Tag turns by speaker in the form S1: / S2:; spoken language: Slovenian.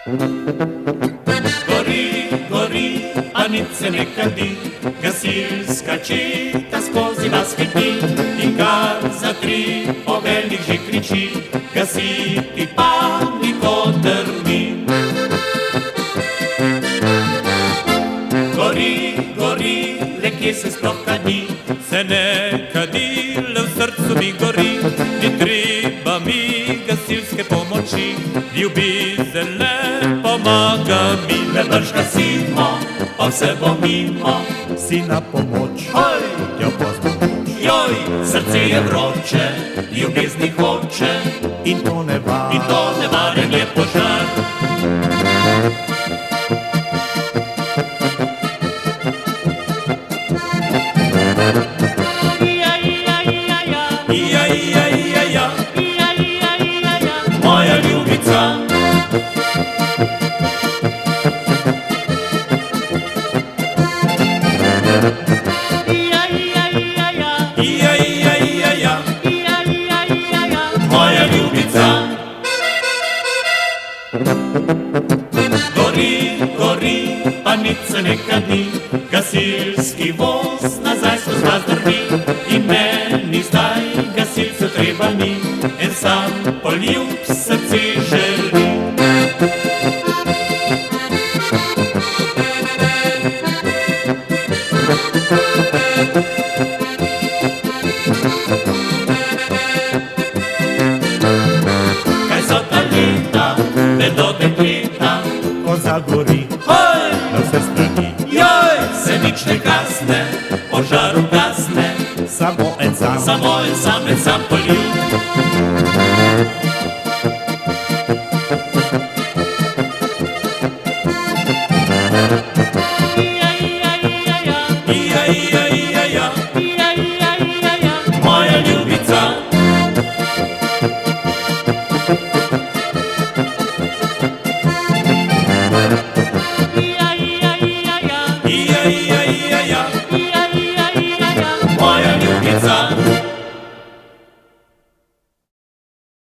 S1: Gori, gori, a nic se ne kadi, gasilska četa skozi vas hiti in kar za 3 poveljnik že kriči, gasiti pa niko drni. Gori, gori, le kje se sploh kadi, se ne kadi, le v srcu mi gori, ni treba mi gasilske pomoči, ljubezen le pomaga mi. Le brž gasimo, pa vse bo mimo,
S2: si na pomoč,
S1: hoj,
S2: tja pozna,
S1: joj, srce je vroče, ljubezni hoče,
S2: in to
S1: nevaren je požar. Moja ljubica. Moja ljubica. Gori, gori, pa nič se ne kadi, gasilski voz nazaj skozi vas drvi in meni zdaj gasilcev treba ni, en sam poljub srce želi. Kaj so ta leta, vedo dekleta,
S2: ko zagori.